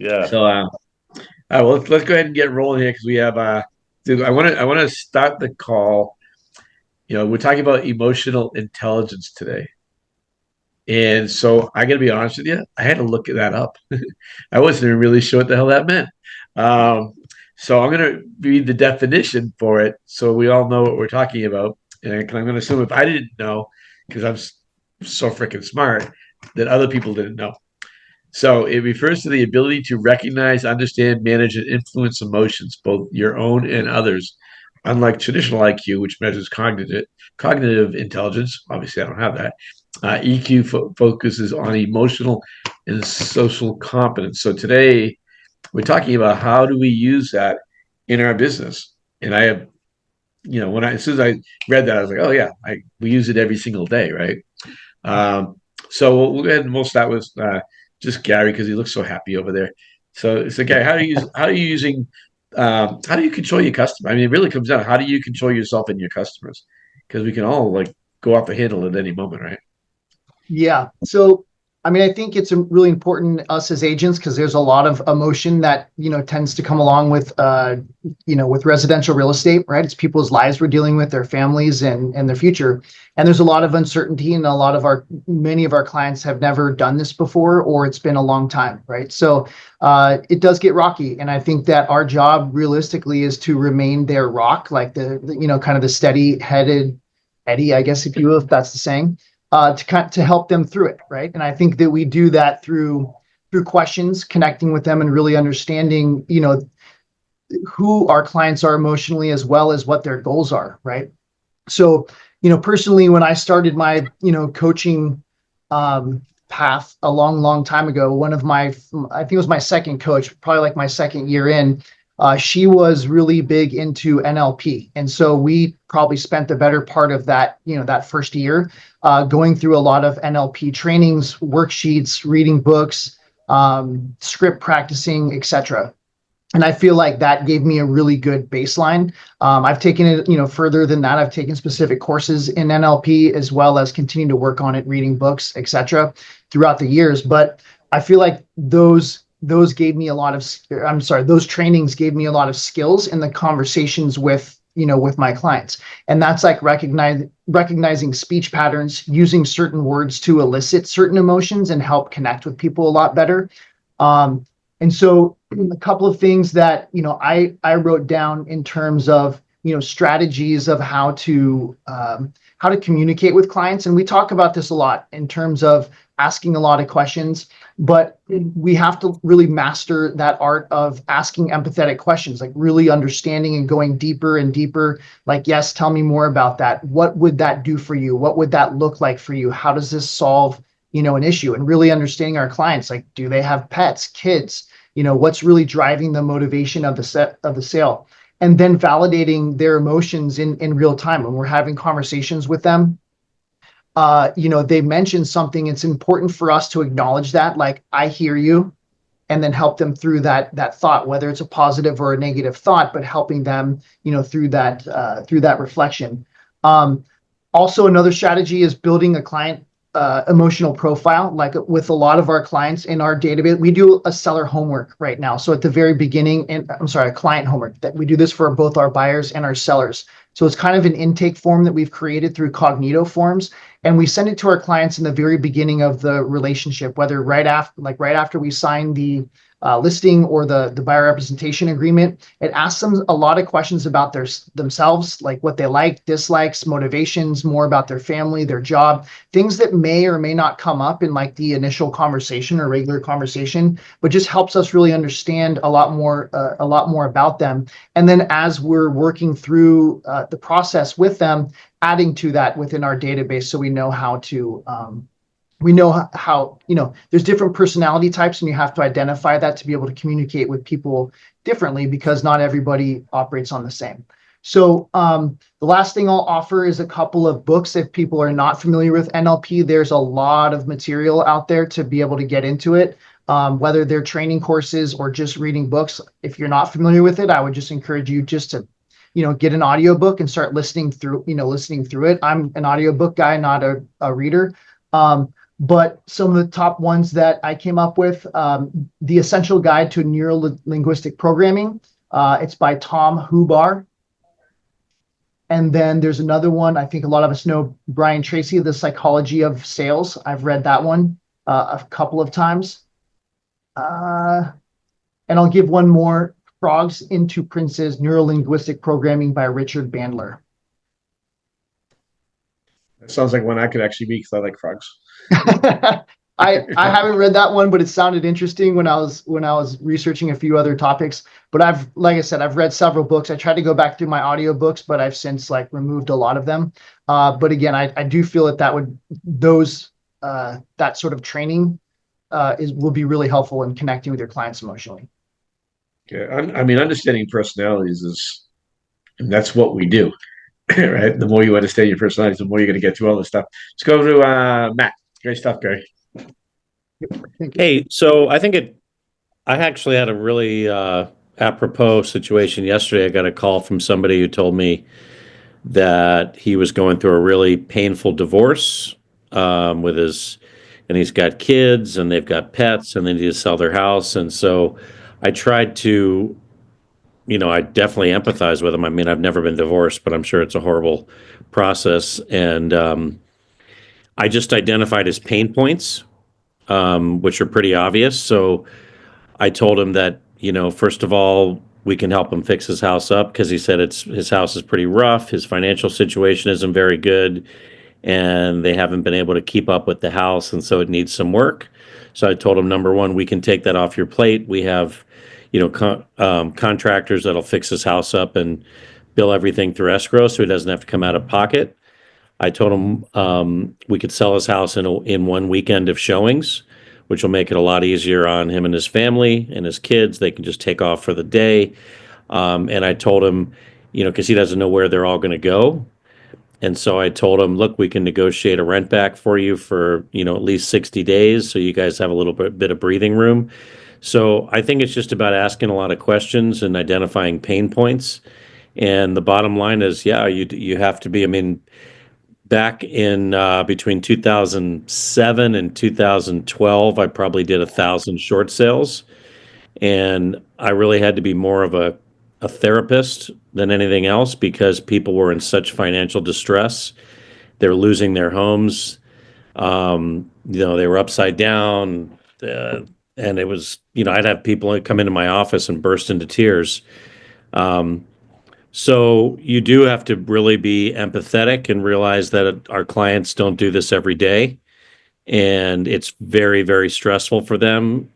Yeah. So, well, let's go ahead and get rolling here because we have. Dude, I want to start the call. We're talking about emotional intelligence today, and so I got to be honest with you. I had to look that up. I wasn't even really sure what the hell that meant. Um, so I'm going to read the definition for it, so we all know what we're talking about. And I'm going to assume if I didn't know, because so freaking smart, that other people didn't know. So it refers to the ability to recognize, understand, manage, and influence emotions, both your own and others. Unlike traditional IQ, which measures cognitive intelligence, obviously I don't have that. EQ focuses on emotional and social competence. So today we're talking about how do we use that in our business. And I have, as soon as I read that, I was like, oh yeah, we use it every single day, right? Um, so we'll go ahead and we'll start with just Gary because he looks so happy over there. So Gary, how do you control your customer? I mean, it really comes down. How do you control yourself and your customers? Because we can all like go off the handle at any moment, right? Yeah. So, I mean, I think it's really important us as agents because there's a lot of emotion that, tends to come along with residential real estate, right? It's people's lives we're dealing with, their families and their future. And there's a lot of uncertainty and many of our clients have never done this before, or it's been a long time, right? So, it does get rocky. And I think that our job realistically is to remain their rock, like kind of the steady headed Eddie, I guess, if you will, if that's the saying to help them through it, right? And I think that we do that through questions, connecting with them, and really understanding, who our clients are emotionally as well as what their goals are, right? So, personally, when I started my coaching path a long time ago, I think it was my second coach, probably like my second year in. She was really big into NLP. And so we probably spent the better part of that first year going through a lot of NLP trainings, worksheets, reading books, script practicing, etc. And I feel like that gave me a really good baseline. I've taken it, further than that. I've taken specific courses in NLP as well as continue to work on it, reading books, etc. throughout the years. But I feel like those trainings gave me a lot of skills in the conversations with my clients. And that's like recognizing speech patterns, using certain words to elicit certain emotions and help connect with people a lot better. And so a couple of things that, I wrote down in terms of, strategies of how to communicate with clients. And we talk about this a lot in terms of asking a lot of questions, but we have to really master that art of asking empathetic questions, like really understanding and going deeper and deeper. Like, yes, tell me more about that. What would that do for you? What would that look like for you? How does this solve, an issue? And really understanding our clients, like, do they have pets, kids? What's really driving the motivation of the sale? And then validating their emotions in real time when we're having conversations with them. They mentioned something. It's important for us to acknowledge that, like, I hear you, and then help them through that thought, whether it's a positive or a negative thought, but helping them, through that reflection. Also, another strategy is building a client emotional profile. Like with a lot of our clients in our database, we do a seller homework right now. So at the very beginning, and I'm sorry, a client homework, that we do this for both our buyers and our sellers. So it's kind of an intake form that we've created through Cognito Forms, and we send it to our clients in the very beginning of the relationship, whether right after we sign the listing or the buyer representation agreement. It asks them a lot of questions about themselves, like what they like, dislikes, motivations, more about their family, their job, things that may or may not come up in like the initial conversation or regular conversation, but just helps us really understand a lot more about them. And then as we're working through the process with them, adding to that within our database, so we know how there's different personality types, and you have to identify that to be able to communicate with people differently, because not everybody operates on the same. So the last thing I'll offer is a couple of books. If people are not familiar with NLP, there's a lot of material out there to be able to get into it, whether they're training courses or just reading books. If you're not familiar with it, I would just encourage you just to get an audiobook and start listening through it. I'm an audiobook guy, not a reader. But some of the top ones that I came up with, The Essential Guide to Neuro-Linguistic Programming. It's by Tom Hubar. And then there's another one, I think a lot of us know Brian Tracy, The Psychology of Sales. I've read that one a couple of times. And I'll give one more, Frogs into Princes, Neurolinguistic Programming by Richard Bandler. That sounds like one I could actually read because I like frogs. I haven't read that one, but it sounded interesting when I was researching a few other topics. But like I said, I've read several books. I tried to go back through my audiobooks, but I've since removed a lot of them. But again, I do feel that that sort of training will be really helpful in connecting with your clients emotionally. Yeah, I mean, understanding personalities that's what we do, right? The more you understand your personalities, the more you're going to get through all this stuff. Let's go to Matt. Great stuff, Gary. Hey, so I actually had a really apropos situation yesterday. I got a call from somebody who told me that he was going through a really painful divorce and he's got kids and they've got pets and they need to sell their house. And so I tried to, I definitely empathize with him. I mean, I've never been divorced, but I'm sure it's a horrible process. And I just identified his pain points, which are pretty obvious. So I told him that, first of all, we can help him fix his house up because he said his house is pretty rough. His financial situation isn't very good, and they haven't been able to keep up with the house, and so it needs some work. So I told him, number one, we can take that off your plate. We have, contractors that'll fix his house up and bill everything through escrow, so he doesn't have to come out of pocket. I told him we could sell his house in one weekend of showings, which will make it a lot easier on him and his family and his kids. They can just take off for the day. And I told him, because he doesn't know where they're all going to go. And so I told him, look, we can negotiate a rent back for you for, at least 60 days. So you guys have a little bit of breathing room. So I think it's just about asking a lot of questions and identifying pain points. And the bottom line is, yeah, you have to be, back in between 2007 and 2012, I probably did 1,000 short sales. And I really had to be more of a therapist than anything else because people were in such financial distress. They're losing their homes. They were upside down. And it was, I'd have people come into my office and burst into tears. So you do have to really be empathetic and realize that our clients don't do this every day. And it's very, very stressful for them.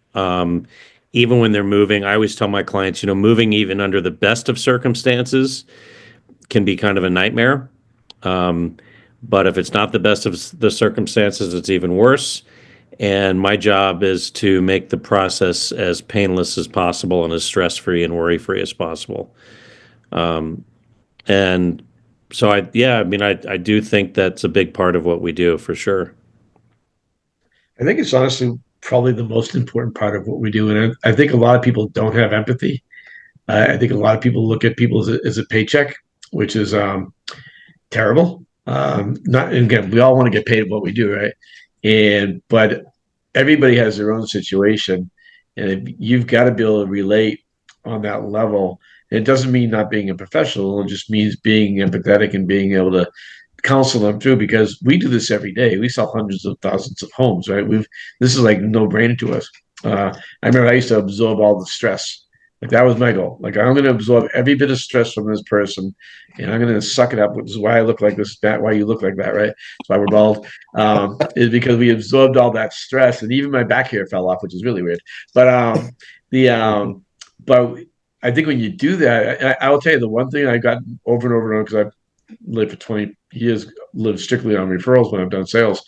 Even when they're moving, I always tell my clients, moving even under the best of circumstances can be kind of a nightmare. But if it's not the best of the circumstances, it's even worse. And my job is to make the process as painless as possible and as stress-free and worry-free as possible. And so I do think that's a big part of what we do for sure. I think it's honestly probably the most important part of what we do. And I think a lot of people don't have empathy. I think a lot of people look at people as a paycheck, which is terrible. Not and again, we all want to get paid what we do, right? But everybody has their own situation, and you've got to be able to relate on that level. And it doesn't mean not being a professional; it just means being empathetic and being able to counsel them through because we do this every day. We sell hundreds of thousands of homes, right? This is like no brainer to us. I remember I used to absorb all the stress. Like that was my goal. Like I'm going to absorb every bit of stress from this person, and I'm going to suck it up. Which is why I look like this. That why you look like that, right? That's why we're bald. Is because we absorbed all that stress, and even my back hair fell off, which is really weird. But but I think when you do that, I will tell you the one thing I got over and over and over because I've lived for 20 years, lived strictly on referrals when I've done sales.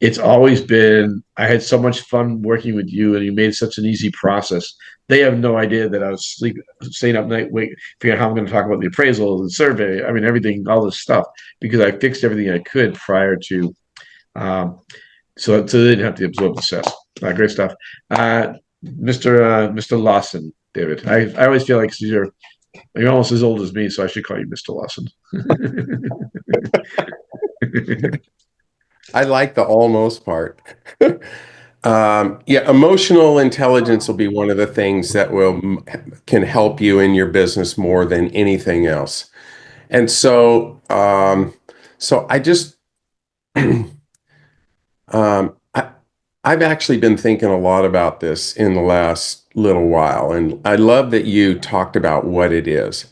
It's always been, I had so much fun working with you and you made such an easy process. They have no idea that I was staying up night, figuring out how I'm going to talk about the appraisal, the survey, everything, all this stuff, because I fixed everything I could prior to, so they didn't have to absorb the stress. Great stuff. Mr. Lawson, David, I always feel like you're almost as old as me, so I should call you Mr. Lawson. I like the almost part. Yeah, emotional intelligence will be one of the things that can help you in your business more than anything else. And so I just I, I've actually been thinking a lot about this in the last little while, and I love that you talked about what it is.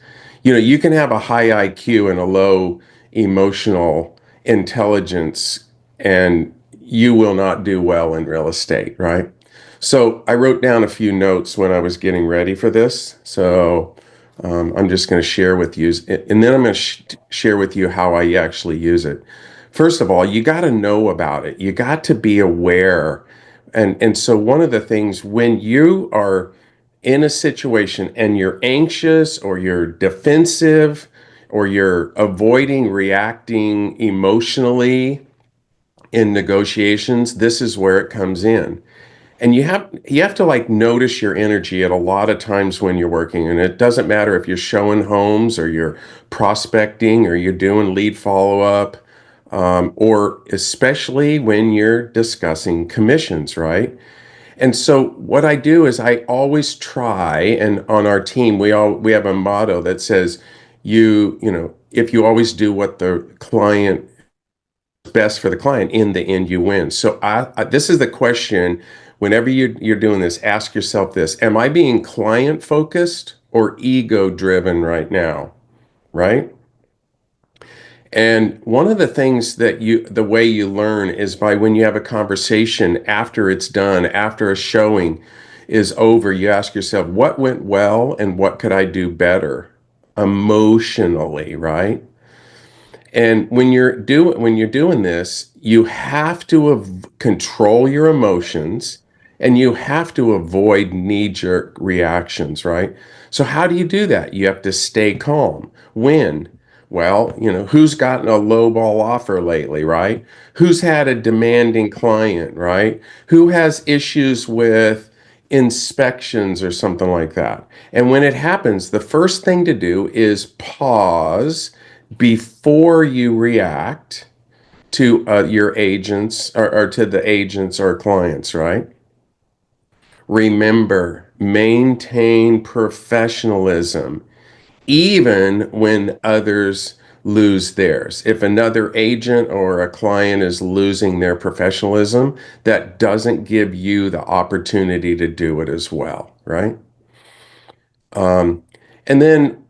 You can have a high IQ and a low emotional intelligence, and you will not do well in real estate, right? So I wrote down a few notes when I was getting ready for this. So I'm just going to share with you, and then I'm going to share with you how I actually use it. First of all, you got to know about it. You got to be aware. And so one of the things when you are in a situation and you're anxious or you're defensive or you're avoiding reacting emotionally in negotiations, this is where it comes in. And you have to like notice your energy at a lot of times when you're working. And it doesn't matter if you're showing homes or you're prospecting or you're doing lead follow-up, or especially when you're discussing commissions, right? And so what I do is I always try, and on our team we have a motto that says, if you always do what the client best for the client, in the end you win. So this is the question. Whenever you're doing this, ask yourself this: am I being client focused or ego driven right now? Right? And one of the things the way you learn is by when you have a conversation after it's done, after a showing is over, you ask yourself, what went well and what could I do better emotionally, right? And when you're doing this, you have to control your emotions, and you have to avoid knee-jerk reactions, right? So how do you do that? You have to stay calm. When? Well, who's gotten a lowball offer lately, right? Who's had a demanding client, right? Who has issues with inspections or something like that? And when it happens, the first thing to do is pause before you react to your agents, or to the agents or clients, right? Remember, maintain professionalism, even when others lose theirs. If another agent or a client is losing their professionalism, that doesn't give you the opportunity to do it as well, right? And then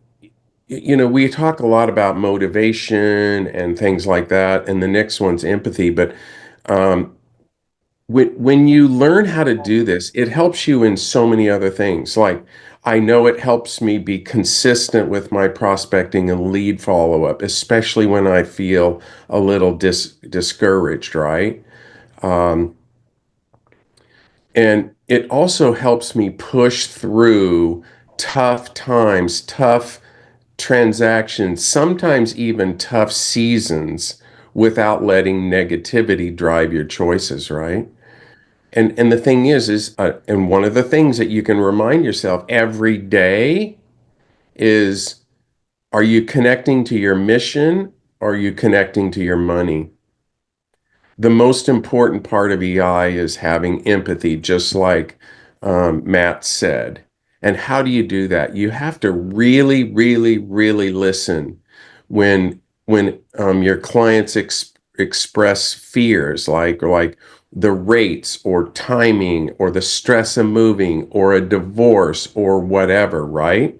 we talk a lot about motivation and things like that, and the next one's empathy. But when you learn how to do this, it helps you in so many other things. Like, I know it helps me be consistent with my prospecting and lead follow-up, especially when I feel a little discouraged, right? And it also helps me push through tough times, tough transactions, sometimes even tough seasons, without letting negativity drive your choices, right? And the thing and one of the things that you can remind yourself every day is, are you connecting to your mission, or are you connecting to your money? The most important part of EI is having empathy, just like Matt said. And how do you do that? You have to really, really, really listen when your clients express fears, like the rates or timing or the stress of moving or a divorce or whatever, right?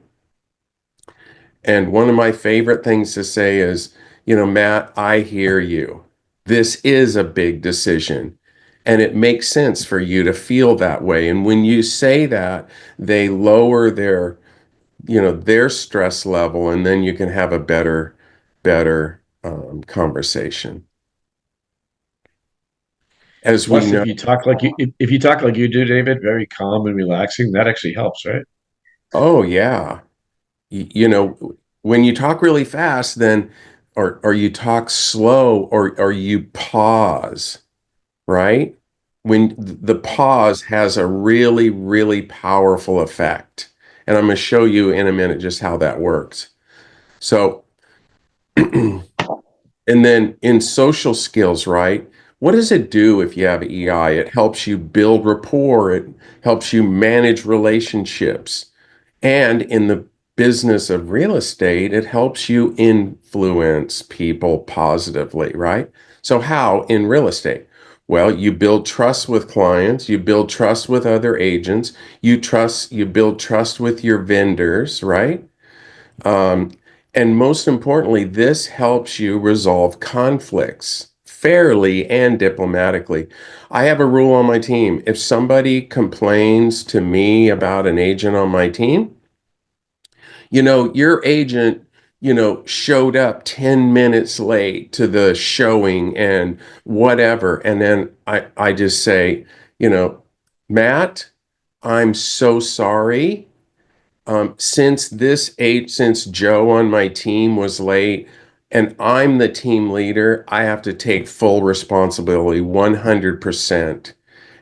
And one of my favorite things to say is, Matt, I hear you. This is a big decision. And it makes sense for you to feel that way. And when you say that, they lower their stress level, and then you can have a better conversation. As we Plus, know, if you talk like you do, David, very calm and relaxing, that actually helps, right? oh yeah, when you talk really fast, then or you talk slow, or you pause, right? When the pause has a really, really powerful effect. And I'm going to show you in a minute just how that works. So, and then in social skills, right? What does it do if you have EI? It helps you build rapport. It helps you manage relationships. And in the business of real estate, it helps you influence people positively, right? So how in real estate? Well, you build trust with clients, you build trust with other agents, you build trust with your vendors, right? Um, and most importantly, this helps you resolve conflicts fairly and diplomatically. I have a rule on my team. If somebody complains to me about an agent on my team, your agent, showed up 10 minutes late to the showing and whatever. And then I just say, Matt, I'm so sorry. Since Joe on my team was late and I'm the team leader, I have to take full responsibility 100%.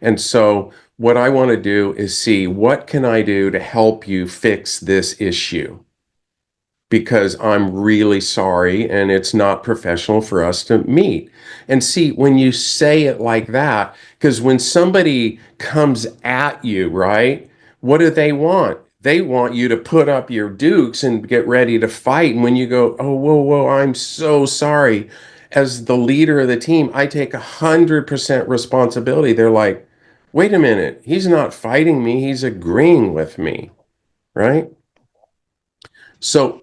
And so what I want to do is see what can I do to help you fix this issue? Because I'm really sorry and it's not professional for us to meet. And see, when you say it like that, because when somebody comes at you, right, what do they want? They want you to put up your dukes and get ready to fight. And when you go, oh, whoa, I'm so sorry. As the leader of the team, I take 100% responsibility. They're like, wait a minute, he's not fighting me, he's agreeing with me, right? So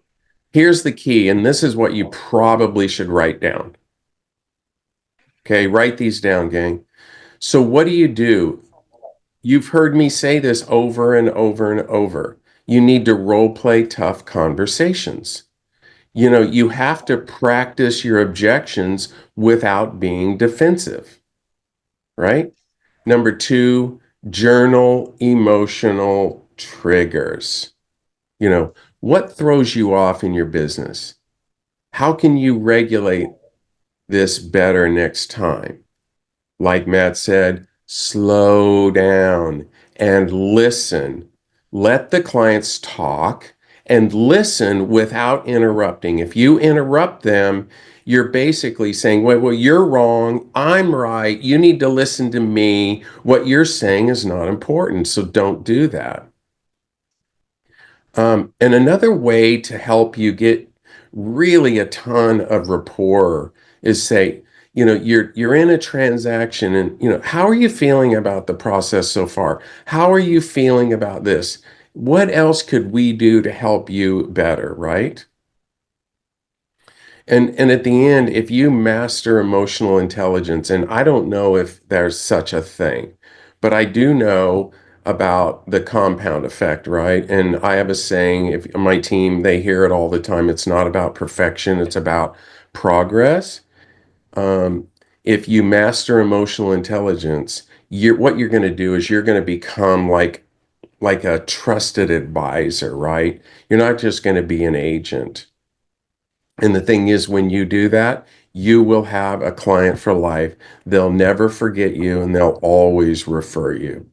here's the key, and this is what you probably should write down. Okay, write these down, gang. So what do? You've heard me say this over and over and over. You need to role play tough conversations. You have to practice your objections without being defensive, right? Number two, journal emotional triggers. What throws you off in your business? How can you regulate this better next time? Like Matt said, slow down and listen. Let the clients talk and listen without interrupting. If you interrupt them, you're basically saying, well, you're wrong. I'm right. You need to listen to me. What you're saying is not important. So don't do that. And another way to help you get really a ton of rapport is say, you're in a transaction and, how are you feeling about the process so far? How are you feeling about this? What else could we do to help you better, right? And at the end, if you master emotional intelligence, and I don't know if there's such a thing, but I do know about the compound effect, right? And I have a saying, if my team, they hear it all the time, it's not about perfection, it's about progress. Um, if you master emotional intelligence, what you're going to do is you're going to become like a trusted advisor, right? You're not just going to be an agent. And the thing is, when you do that, you will have a client for life. They'll never forget you and they'll always refer you.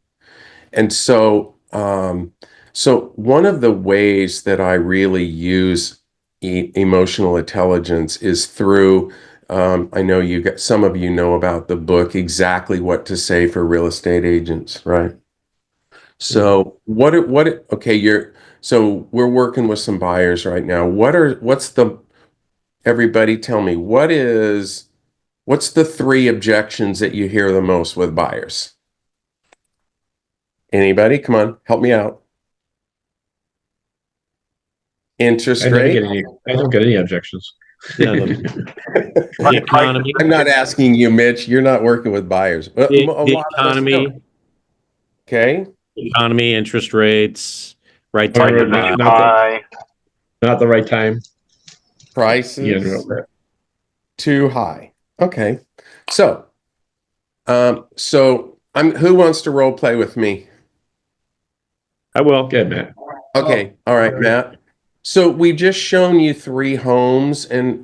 And so one of the ways that I really use emotional intelligence is through, I know some of you know about the book, Exactly What to Say for Real Estate Agents, right? So so we're working with some buyers right now. Everybody tell me, what's the three objections that you hear the most with buyers? Anybody? Come on, help me out. Interest rate? I don't get any objections. Yeah, the economy, I'm not asking you, Mitch. You're not working with buyers. A the lot of us economy, don't. Okay. interest rates, right time to buy. Not the right time. Prices too high. Okay. So, who wants to role play with me? I will. Good, Matt. Okay. All right, Matt. So we've just shown you 3 homes and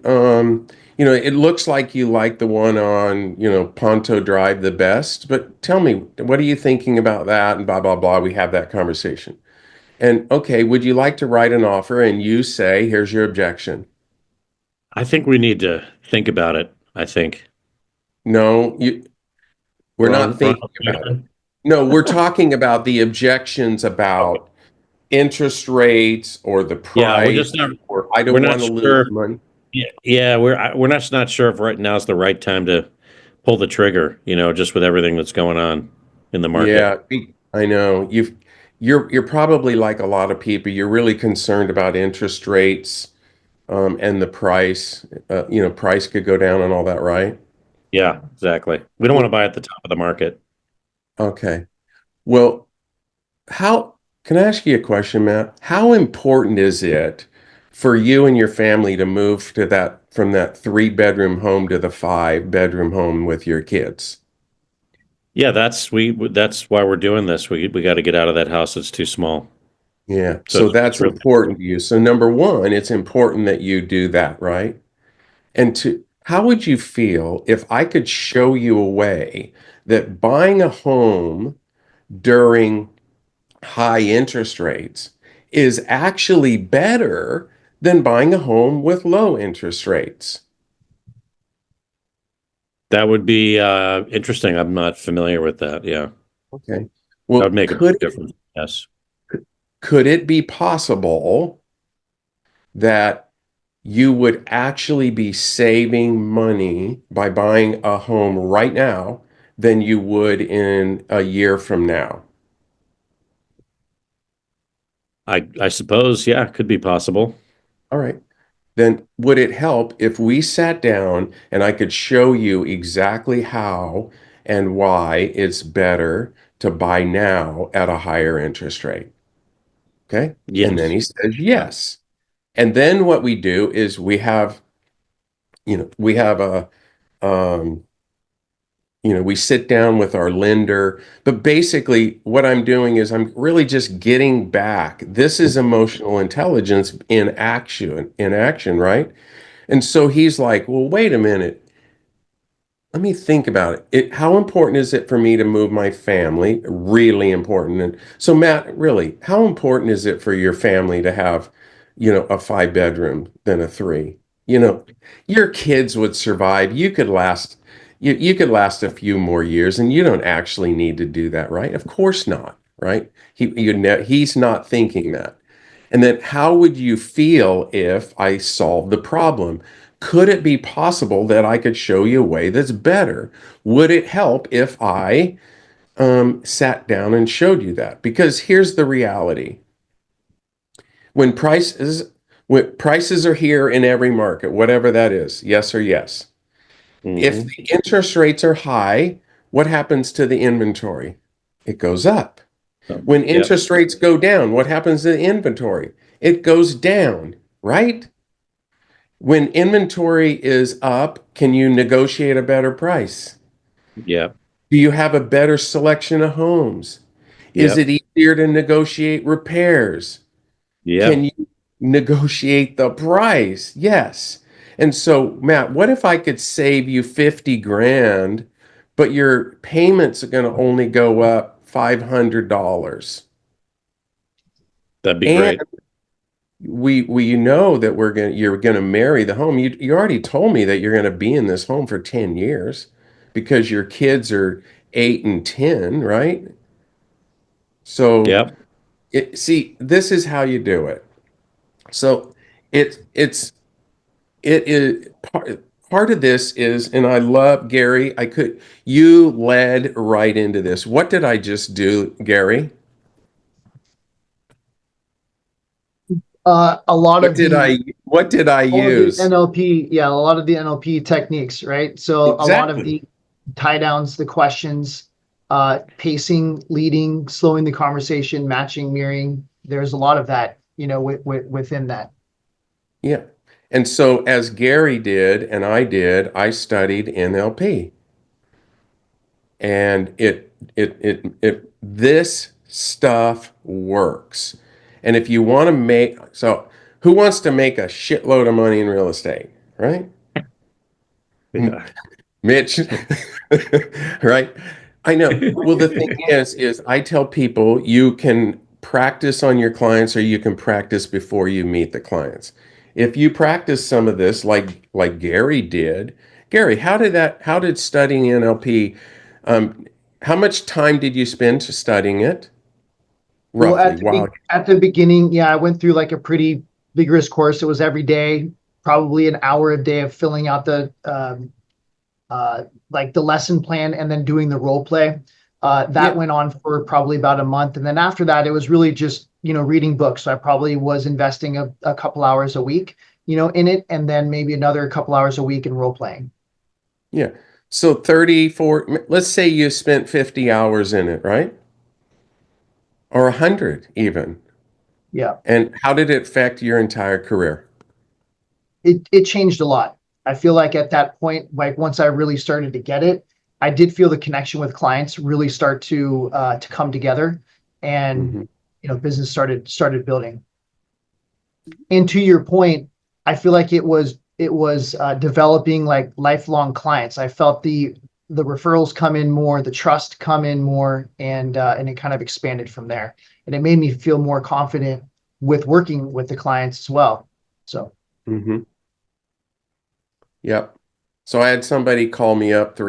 it looks like you like the one on, Ponto Drive the best, but tell me, what are you thinking about that? And blah, blah, blah. We have that conversation. And okay, would you like to write an offer? And you say, here's your objection. I think we need to think about it. I think. No, We're We're not on- we're on thinking about it. location? No, we're talking about the objections about interest rates or the Yeah, we're price, just not, or I we're don't not want to lose sure. money. Yeah, we're not sure if right now is the right time to pull the trigger, just with everything that's going on in the market. Yeah, I know. You're probably like a lot of people. You're really concerned about interest rates, and the price. Price could go down and all that, right? Yeah, exactly. We don't want to Well, buy at the top of the market. okay. Well, how can I ask you a question, Matt? How important is it for you and your family to move to that from that 3-bedroom home to the 5-bedroom home with your kids? Yeah, that's why we're doing this. We got to get out of that house that's too small. Yeah, So so it's that's really important to you. So number one, it's important that you do that, right? And how would you feel if I could show you a way that buying a home during high interest rates is actually better than buying a home with low interest rates? that would be interesting. I'm not familiar with that. Yeah, Okay. that Well, would make a big difference. Yes. could it be possible that you would actually be saving money by buying a home right now than you would in a year from now? I suppose, yeah, it could be possible. All right. Then would it help if we sat down and I could show you exactly how and why it's better to buy now at a higher interest rate? Okay. And then Yes. he says yes. And then what we do is we have um, we sit down with our lender, but basically what I'm doing is I'm really just getting back. This is emotional intelligence in action, right? And so he's like, well, wait a minute. Let me think about how important is it for me to move my family? Really important. And so, Matt, really, how important is it for your family to have, a 5-bedroom than a 3? You know, your kids would survive. You could last a few more years, and you don't actually need to do that, right? Of course not, right? He's not thinking that. And then how would you feel if I solved the problem? Could it be possible that I could show you a way that's better? Would it help if I sat down and showed you that? Because here's the reality. When prices are here in every market, whatever that is, yes or yes. If Hmm. the interest rates are high, what happens to the inventory? It goes up. When Yep. interest rates go down, what happens to the inventory? It goes down, right? When inventory is up, can you negotiate a better price? Yep. Do you have a better selection of homes? Is Yep. it easier to negotiate repairs? Can Yep. you negotiate the price? Yes. And so, Matt, what if I could save you 50 grand, but your payments are going to only go up $500? That'd be And great. we know that you're gonna marry the home. You already told me that you're gonna be in this home for 10 years because your kids are 8 and 10, right? So Yep. see, this is how you do it. So it is part of this is, and I love Gary. You led right into this. What did I just do, Gary? A lot What of did the I what did I all of the use? NLP, yeah, a lot of the NLP techniques, right? So a lot of Exactly. the tie downs, the questions, pacing, leading, slowing the conversation, matching, mirroring. There's a lot of that, within that. Yeah. And so as Gary did and I did, I studied NLP. And this stuff works. And if you want to who wants to make a shitload of money in real estate, right? Yeah. Mitch, right? I know. Well, the thing is I tell people you can practice on your clients or you can practice before you meet the clients. If you practice some of this, like Gary did, Gary, how did studying NLP How much time did you spend studying it? Well, Roughly. Wow. at the beginning, yeah, I went through like a pretty vigorous course. It was every day, probably an hour a day of filling out the like the lesson plan and then doing the role play. That Yeah. went on for probably about a month, and then after that, it was really just reading books. So I probably was investing a couple hours a week, in it, and then maybe another couple hours a week in role playing. Yeah. So 34, let's say you spent 50 hours in it, right? Or 100 even. Yeah. And how did it affect your entire career? It changed a lot. I feel like at that point, like once I really started to get it, I did feel the connection with clients really start to come together, and Hmm. business started building. And to your point, I feel like it was developing like lifelong clients. I felt the referrals come in more, the trust come in more, and it kind of expanded from there. And it made me feel more confident with working with the clients as well. So. Hmm. Yep. So I had somebody call me up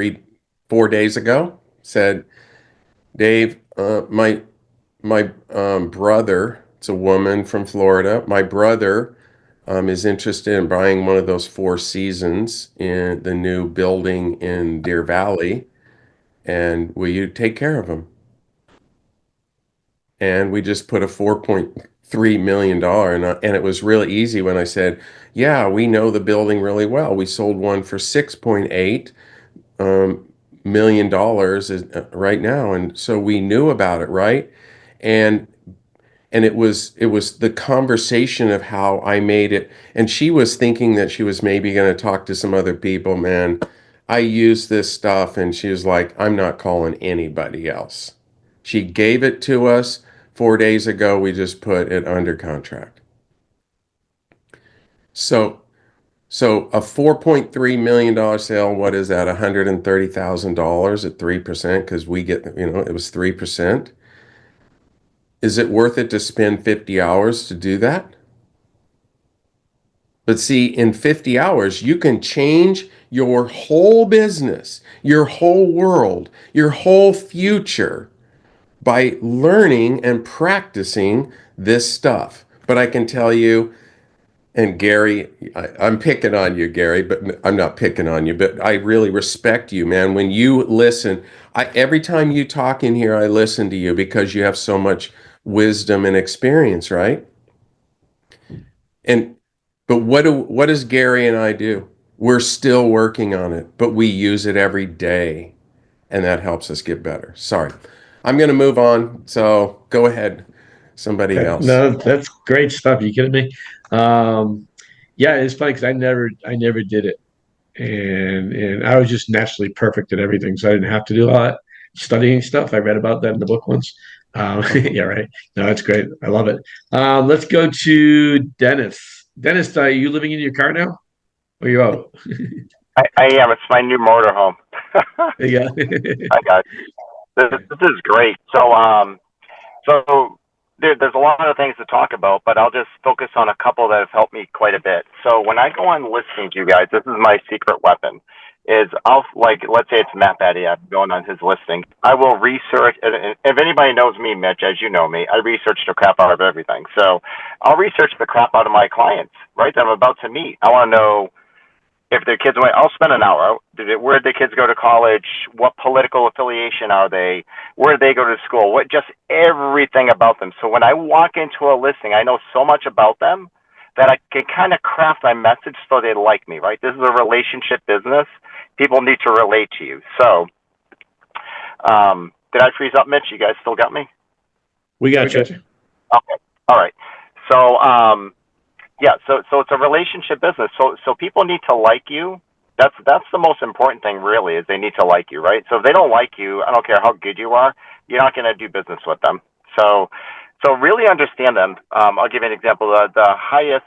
4 days ago, said, Dave, my brother, it's a woman from Florida. My brother is interested in buying one of those Four Seasons in the new building in Deer Valley, and will you take care of him? And we just put a $4.3 million, and it was really easy when I said, yeah, we know the building really well. We sold one for 6.8 million dollars right now, and so we knew about it, right? And it was the conversation of how I made it. And she was thinking that she was maybe going to talk to some other people. Man, I use this stuff, and she was like, I'm not calling anybody else. She gave it to us 4 days ago. We just put it under contract. So a $4.3 million sale, what is that? $130,000 at 3%, because we get, it was 3%. Is it worth it to spend 50 hours to do that? But see, in 50 hours, you can change your whole business, your whole world, your whole future by learning and practicing this stuff. But I can tell you, and Gary, I'm picking on you, Gary, but I'm not picking on you, but I really respect you, man. When you listen, every time you talk in here, I listen to you because you have so much wisdom and experience, right? And but what does Gary and I do? We're still working on it, but we use it every day, and that helps us get better. Sorry. I'm going to move on, so go ahead, somebody Okay. else. No, that's great stuff. You kidding me? Um, yeah, it's funny because I never did it, and I was just naturally perfect at everything, so I didn't have to do a lot studying stuff. I read about that in the book once. Yeah, right. No, that's great. I love it. Let's go to Dennis. Dennis, are you living in your car now? Or are you out? I am. It's my new motorhome. Yeah. Hi guys. This is great. So there's a lot of things to talk about, but I'll just focus on a couple that have helped me quite a bit. So when I go on listings, you guys, this is my secret weapon. Is I'll like let's say it's Matt Batty, I'm going on his listing. I will research. And if anybody knows me, Mitch, as you know me, I research the crap out of everything. So I'll research the crap out of my clients, right? That I'm about to meet. I want to know if their kids went, I'll spend an hour. Where did the kids go to college? What political affiliation are they? Where did they go to school? What just everything about them. So when I walk into a listing, I know so much about them that I can kind of craft my message so they like me, right? This is a relationship business. People need to relate to you. So, did I freeze up, Mitch? You guys still got me? We got you. Okay. All right. So, yeah, so it's a relationship business. So people need to like you. That's the most important thing, really, is they need to like you, right? So if they don't like you, I don't care how good you are, you're not going to do business with them. So really understand them. I'll give you an example. The highest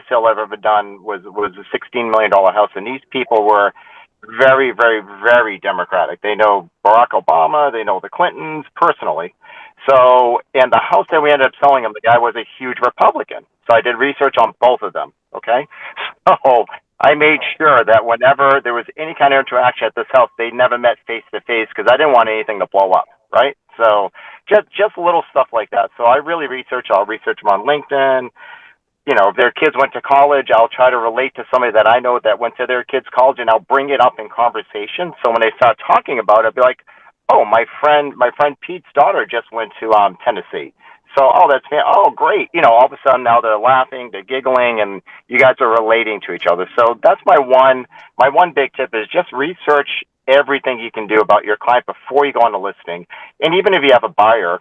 sale I've ever done was a $16 million house, and these people were very, very, very democratic. They know Barack Obama, they know the Clintons personally. So, and the house that we ended up selling him, the guy was a huge Republican. So I did research on both of them. Okay. So I made sure that whenever there was any kind of interaction at this house, they never met face to face because I didn't want anything to blow up, right? So just little stuff like that. So I really research. I'll research them on LinkedIn. You know, if their kids went to college, I'll try to relate to somebody that I know that went to their kids' college, and I'll bring it up in conversation. So when they start talking about it, I'll be like, "Oh, my friend Pete's daughter just went to Tennessee." So, oh, great. You know, all of a sudden now they're laughing, they're giggling, and you guys are relating to each other. So that's my one big tip is just research everything you can do about your client before you go on the listing. And even if you have a buyer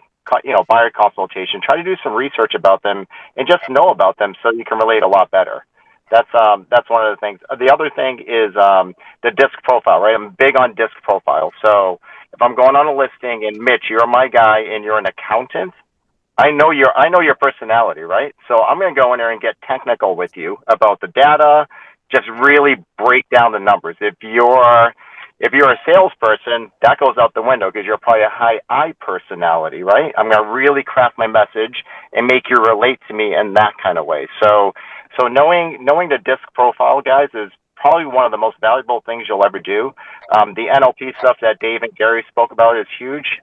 consultation, try to do some research about them and just know about them so you can relate a lot better. That's one of the things. The other thing is the disc profile, right? I'm big on disc profile. So if I'm going on a listing and Mitch, you're my guy and you're an accountant, I know your personality, right? So I'm going to go in there and get technical with you about the data, just really break down the numbers. If you're a salesperson, that goes out the window because you're probably a high I personality, right? I'm going to really craft my message and make you relate to me in that kind of way. So knowing the disc profile, guys, is probably one of the most valuable things you'll ever do. The NLP stuff that Dave and Gary spoke about is huge.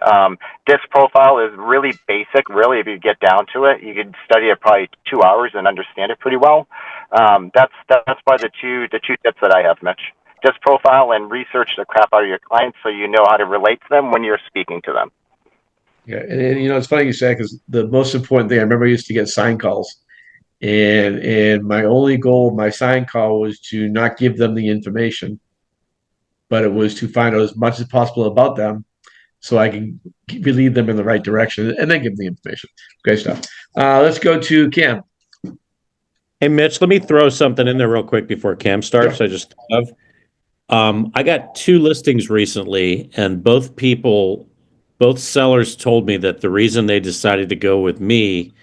Disc profile is really basic. Really, if you get down to it, you could study it probably 2 hours and understand it pretty well. That's probably the two tips that I have, Mitch. Disc profile and research the crap out of your clients so you know how to relate to them when you're speaking to them. Yeah, and you know it's funny you say because the most important thing I remember I used to get sign calls, and my only goal of my sign call was to not give them the information, but it was to find out as much as possible about them so I can lead them in the right direction and then give them the information. Great stuff. Let's go to Cam. Hey, Mitch, let me throw something in there real quick before Cam starts. Sure. I just have. I got 2 listings recently, and both sellers told me that the reason they decided to go with me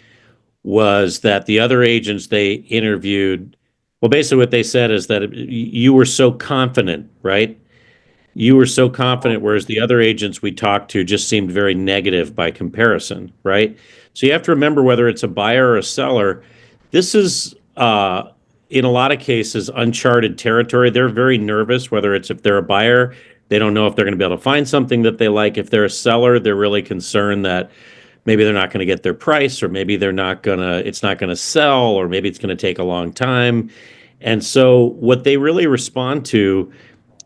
was that the other agents they interviewed, well, basically what they said is that you were so confident, right? You were so confident, whereas the other agents we talked to just seemed very negative by comparison, right? So you have to remember whether it's a buyer or a seller, this is in a lot of cases uncharted territory. They're very nervous, whether it's if they're a buyer, they don't know if they're going to be able to find something that they like. If they're a seller, they're really concerned that maybe they're not going to get their price, or maybe it's not going to sell, or maybe it's going to take a long time. And so what they really respond to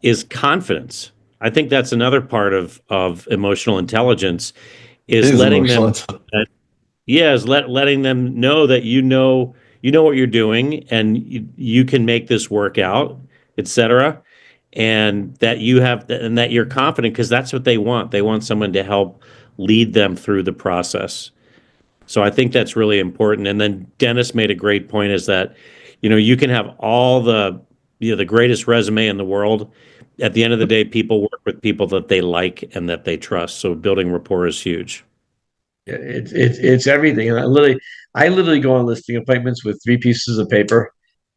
is confidence. I think that's another part of emotional intelligence is letting them letting them know that you know what you're doing and you can make this work out, etc. And that you're confident because that's what they want. They want someone to help lead them through the process. So I think that's really important. And then Dennis made a great point is that, you can have all the greatest resume in the world. At the end of the day, people work with people that they like and that they trust. So building rapport is huge. It's everything. And I literally go on listing appointments with 3 pieces of paper,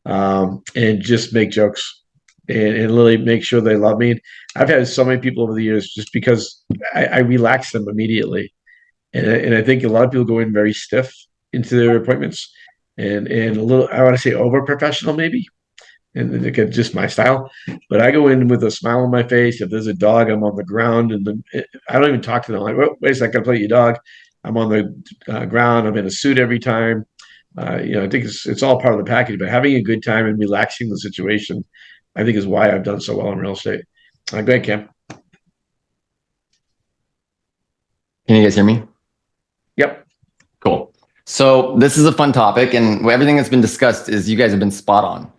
and just make jokes and literally make sure they love me. I've had so many people over the years just because I relax them immediately. And I think a lot of people go in very stiff into their appointments and a little, I want to say over professional maybe. And again, just my style, but I go in with a smile on my face. If there's a dog, I'm on the ground, and I don't even talk to them. I'm like, wait a second, I play your dog. I'm on the ground. I'm in a suit every time. I think it's all part of the package. But having a good time and relaxing the situation, I think, is why I've done so well in real estate. Go ahead, Cam. Can you guys hear me? Yep. Cool. So this is a fun topic, and everything that's been discussed is you guys have been spot on.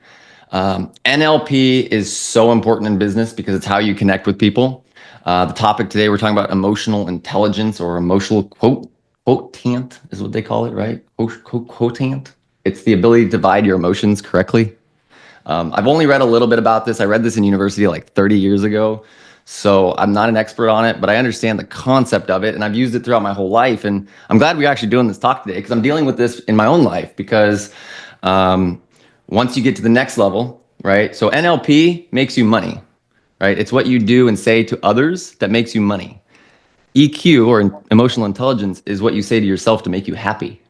NLP is so important in business because it's how you connect with people. The topic today, we're talking about emotional intelligence or emotional quotient is what they call it, right? Quotient. It's the ability to divide your emotions correctly. I've only read a little bit about this. I read this in university like 30 years ago. So I'm not an expert on it, but I understand the concept of it, and I've used it throughout my whole life. And I'm glad we're actually doing this talk today because I'm dealing with this in my own life because once you get to the next level, right? So NLP makes you money, right? It's what you do and say to others that makes you money. EQ or emotional intelligence is what you say to yourself to make you happy.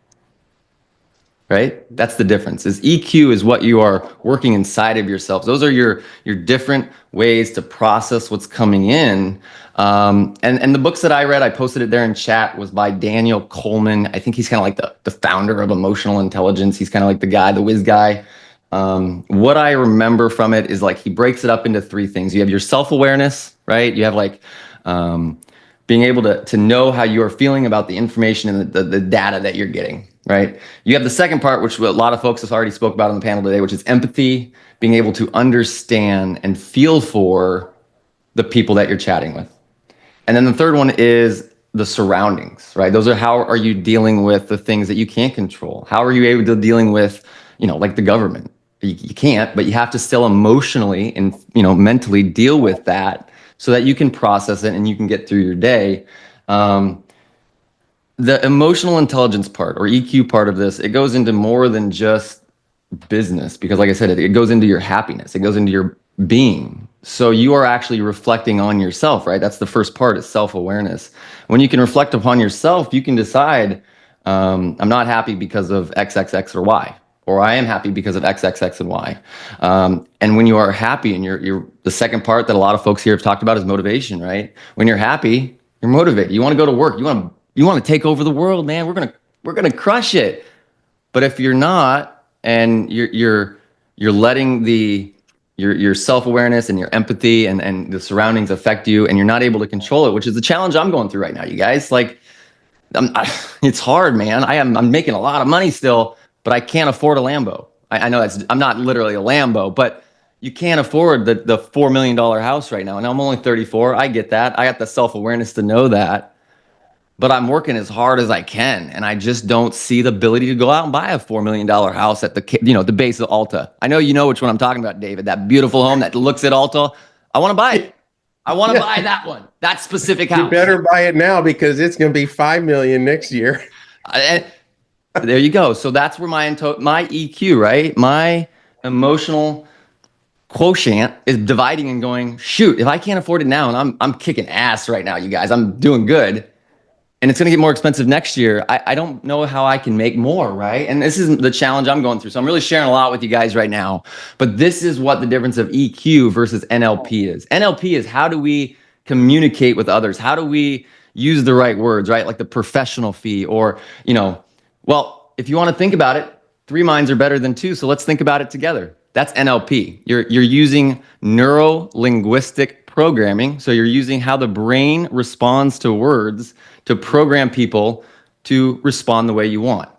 right? That's the difference. Is EQ is what you are working inside of yourself. Those are your different ways to process what's coming in. And the books that I read, I posted it there in chat, was by Daniel Coleman. I think he's kind of like the founder of emotional intelligence. He's kind of like the guy, the whiz guy. What I remember from it is like he breaks it up into three things. You have your self-awareness, right? You have like being able to know how you're feeling about the information and the data that you're getting, right? You have the second part, which a lot of folks have already spoke about on the panel today, which is empathy, being able to understand and feel for the people that you're chatting with. And then the third one is the surroundings, right? Those are how are you dealing with the things that you can't control? How are you able to dealing with, like the government? You can't, but you have to still emotionally and, mentally deal with that so that you can process it and you can get through your day. The emotional intelligence part or EQ part of this, it goes into more than just business, because like I said, it goes into your happiness. It goes into your being. So you are actually reflecting on yourself, right? That's the first part, is self-awareness. When you can reflect upon yourself, you can decide, I'm not happy because of X, X, X, or Y, or I am happy because of X, X, X, and Y. And when you are happy, and you're the second part that a lot of folks here have talked about is motivation, right? When you're happy, you're motivated. You want to go to work. You want to take over the world, man. We're gonna crush it. But if you're not, and you're letting your self-awareness and your empathy and the surroundings affect you, and you're not able to control it, which is the challenge I'm going through right now, you guys. Like, it's hard, man. I'm making a lot of money still, but I can't afford a Lambo. I know I'm not literally a Lambo, but you can't afford the $4 million house right now. And I'm only 34. I get that. I got the self-awareness to know that. But I'm working as hard as I can, and I just don't see the ability to go out and buy a $4 million house at the base of Alta. I know you know which one I'm talking about, David. That beautiful home that looks at Alta. I want to buy it. I want to buy that one. That specific house. You better buy it now, because it's going to be $5 million next year. There you go. So that's where my EQ, right? My emotional quotient is dividing and going, shoot, if I can't afford it now, and I'm kicking ass right now, you guys, I'm doing good, and it's going to get more expensive next year, I don't know how I can make more, right? And this is the challenge I'm going through. So I'm really sharing a lot with you guys right now. But this is what the difference of EQ versus NLP is. NLP is, how do we communicate with others? How do we use the right words, right? Like the professional fee, or, well, if you want to think about it, 3 minds are better than 2. So let's think about it together. That's NLP. You're using neuro-linguistic programming. So you're using how the brain responds to words to program people to respond the way you want.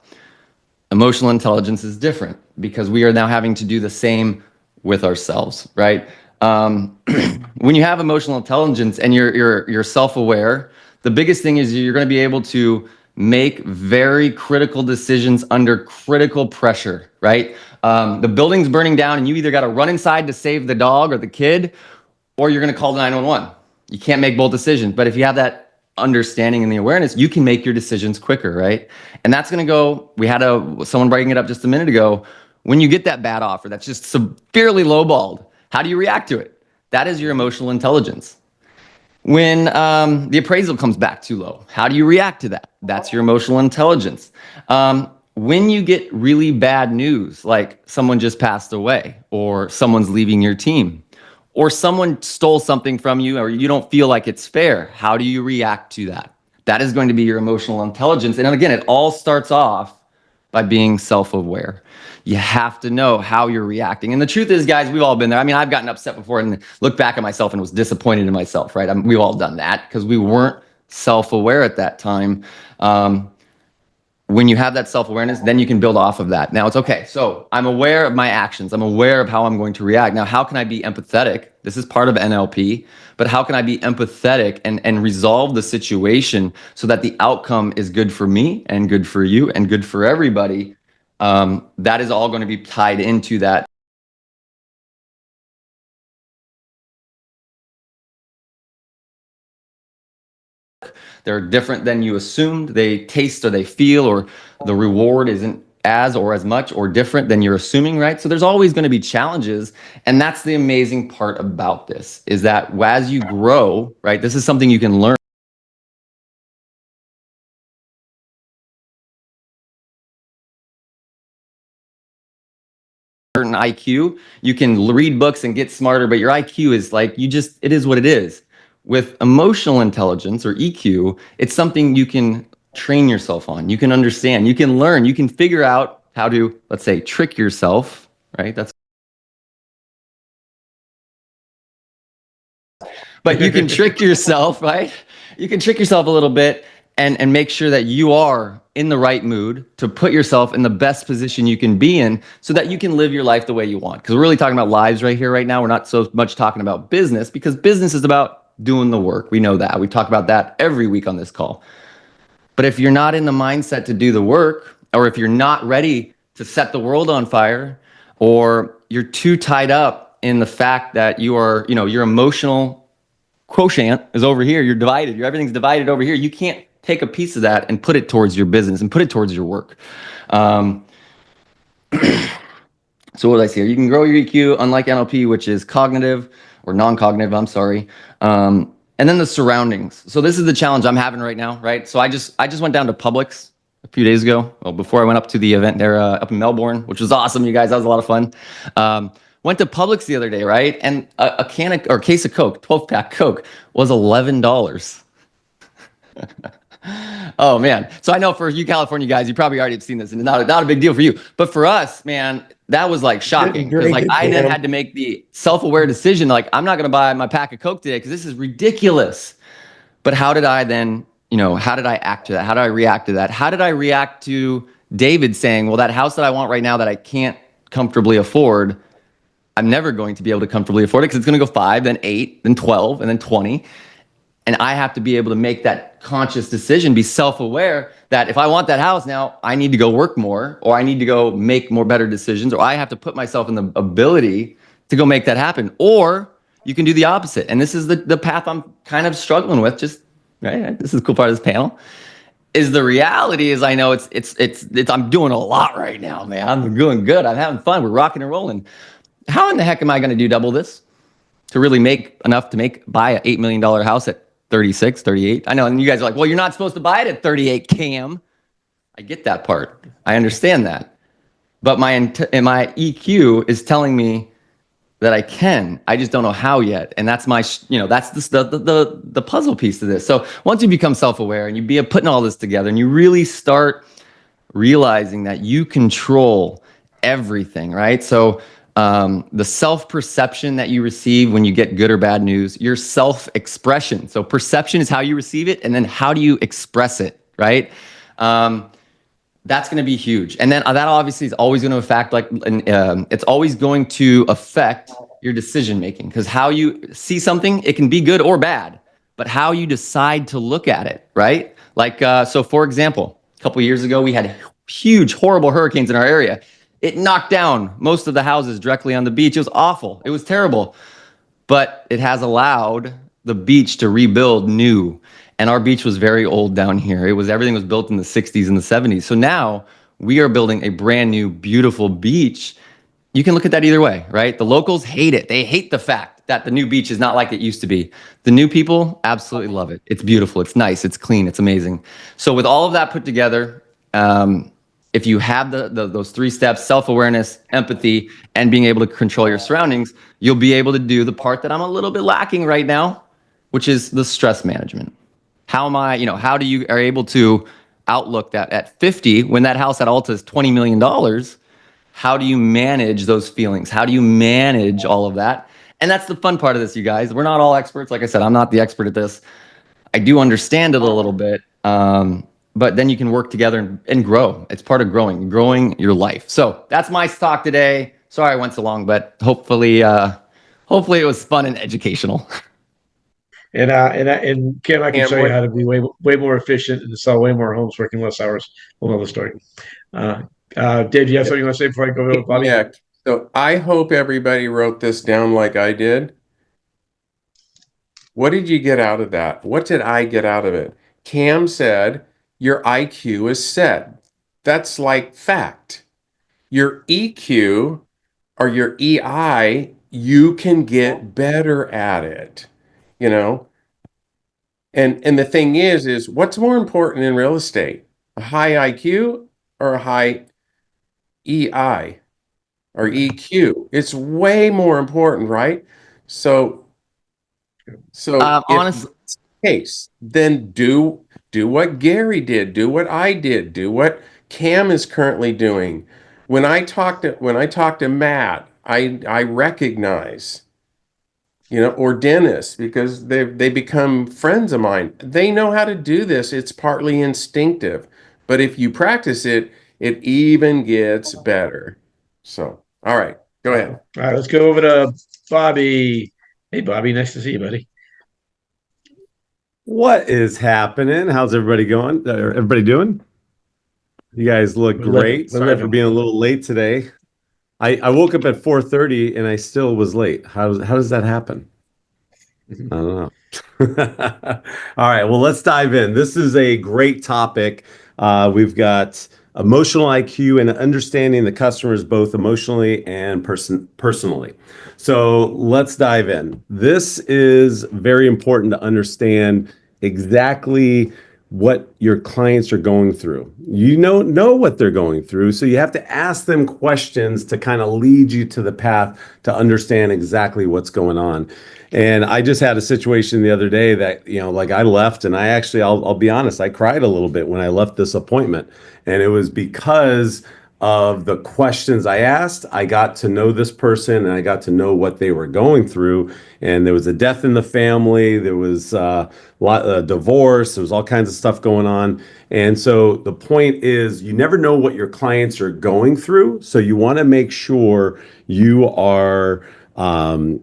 Emotional intelligence is different, because we are now having to do the same with ourselves, right? When you have emotional intelligence and you're self-aware, the biggest thing is you're going to be able to make very critical decisions under critical pressure, right? The building's burning down, and you either got to run inside to save the dog or the kid, or you're going to call 911. You can't make both decisions. But if you have that understanding and the awareness, you can make your decisions quicker, right? And that's going to go, we had someone breaking it up just a minute ago. When you get that bad offer that's just severely lowballed, how do you react to it? That is your emotional intelligence. When the appraisal comes back too low, how do you react to that? That's your emotional intelligence. When you get really bad news, like someone just passed away, or someone's leaving your team, or someone stole something from you, or you don't feel like it's fair, how do you react to that? That is going to be your emotional intelligence. And again, it all starts off by being self-aware. You have to know how you're reacting. And the truth is, guys, we've all been there. I mean, I've gotten upset before and looked back at myself and was disappointed in myself, right? We've all done that because we weren't self-aware at that time. When you have that self-awareness, then you can build off of that. Now it's okay. So I'm aware of my actions. I'm aware of how I'm going to react. Now, how can I be empathetic? This is part of NLP, but how can I be empathetic and resolve the situation so that the outcome is good for me and good for you and good for everybody? That is all going to be tied into that. They're different than you assumed. They taste or they feel, or the reward isn't as or as much or different than you're assuming, right? So there's always going to be challenges. And that's the amazing part about this, is that as you grow, right, this is something you can learn. certain IQ, you can read books and get smarter, but your IQ is like, it is what it is. With emotional intelligence or EQ, it's something you can train yourself on. You can understand, you can learn, you can figure out how to, let's say, trick yourself, right? But you can trick yourself, right? You can trick yourself a little bit and make sure that you are in the right mood to put yourself in the best position you can be in so that you can live your life the way you want. Because we're really talking about lives right here, right now. We're not so much talking about business, because business is about doing the work. We know that. We talk about that every week on this call. But if you're not in the mindset to do the work, or if you're not ready to set the world on fire, or you're too tied up in the fact that your emotional quotient is over here, you're divided, everything's divided over here, you can't take a piece of that and put it towards your business and put it towards your work. So what did I say here? You can grow your EQ, unlike NLP, which is cognitive or non-cognitive, I'm sorry. And then the surroundings. So this is the challenge I'm having right now, right? So I just went down to Publix a few days ago, well, before I went up to the event there up in Melbourne, which was awesome, you guys. That was a lot of fun. Went to Publix the other day, right? And a case of Coke, 12-pack Coke, was $11. Oh man. So I know for you California guys, you probably already have seen this and it's not a big deal for you. But for us, man, that was like shocking. Because like I then had to make the self-aware decision, like I'm not gonna buy my pack of Coke today because this is ridiculous. But how did I then, how did I act to that? How did I react to that? How did I react to David saying, well, that house that I want right now that I can't comfortably afford, I'm never going to be able to comfortably afford it because it's gonna go 5, then 8, then 12, and then 20. And I have to be able to make that conscious decision, be self-aware that if I want that house now, I need to go work more, or I need to go make more better decisions, or I have to put myself in the ability to go make that happen. Or you can do the opposite. And this is the path I'm kind of struggling with, just right. This is the cool part of this panel. Is the reality is I know it's I'm doing a lot right now, man. I'm doing good. I'm having fun. We're rocking and rolling. How in the heck am I going to do double this to really make enough to buy an $8 million house at 36, 38? I know, and you guys are like, well, you're not supposed to buy it at 38, Cam. I get that part. I understand that. But my EQ is telling me that I can. I just don't know how yet. And that's that's the puzzle piece to this. So once you become self-aware and you be putting all this together and you really start realizing that you control everything, right? So the self-perception that you receive when you get good or bad news, your self-expression. So perception is how you receive it, and then how do you express it, right? That's going to be huge. And then that obviously is always going to affect, it's always going to affect your decision-making, because how you see something, it can be good or bad, but how you decide to look at it, right? So for example, a couple of years ago, we had huge, horrible hurricanes in our area. It knocked down most of the houses directly on the beach. It was awful. It was terrible. But it has allowed the beach to rebuild new. And our beach was very old down here. Everything was built in the 60s and the 70s. So now we are building a brand new, beautiful beach. You can look at that either way, right? The locals hate it. They hate the fact that the new beach is not like it used to be. The new people absolutely love it. It's beautiful. It's nice. It's clean. It's amazing. So with all of that put together, if you have those 3 steps, self-awareness, empathy, and being able to control your surroundings, you'll be able to do the part that I'm a little bit lacking right now, which is the stress management. How do you are able to outlook that at 50, when that house at Alta is $20 million, how do you manage those feelings? How do you manage all of that? And that's the fun part of this, you guys. We're not all experts. Like I said, I'm not the expert at this. I do understand it a little bit. But then you can work together and grow. It's part of growing your life. So that's my talk today. Sorry I went so long, but hopefully it was fun and educational. And Cam, I can show you how to be way more efficient and to sell way more homes working less hours. Whole other story. Dave, do you have something you want to say before I go over to Bobby? Yeah. So I hope everybody wrote this down like I did. What did you get out of that? What did I get out of it? Cam said, your IQ is set. That's like fact. Your EQ or your EI, you can get better at it, And the thing is what's more important in real estate? A high IQ or a high EI? or EQ. It's way more important, right? So if Honestly, that's the case, then do what Gary did, do what I did, do what Cam is currently doing. When I talk to Matt, I recognize, or Dennis, because they become friends of mine. They know how to do this. It's partly instinctive, but if you practice it, it even gets better. So, all right, go ahead. All right, let's go over to Bobby. Hey, Bobby, nice to see you, buddy. What is happening? How's everybody going? Everybody doing? You guys look We're living. great. We're Sorry for living. being a little late today. I woke up at 4:30 and I still was late. How does that happen? I don't know. All right, well, let's dive in. This is a great topic. We've got emotional IQ and understanding the customers both emotionally and personally. So let's dive in. This is very important to understand exactly what your clients are going through. You know what they're going through, so you have to ask them questions to kind of lead you to the path to understand exactly what's going on. And I just had a situation the other day that, like I left and I'll be honest, I cried a little bit when I left this appointment. And it was because of the questions I asked. I got to know this person and I got to know what they were going through. And there was a death in the family. There was divorce. There was all kinds of stuff going on. And so the point is, you never know what your clients are going through. So you want to make sure you are, always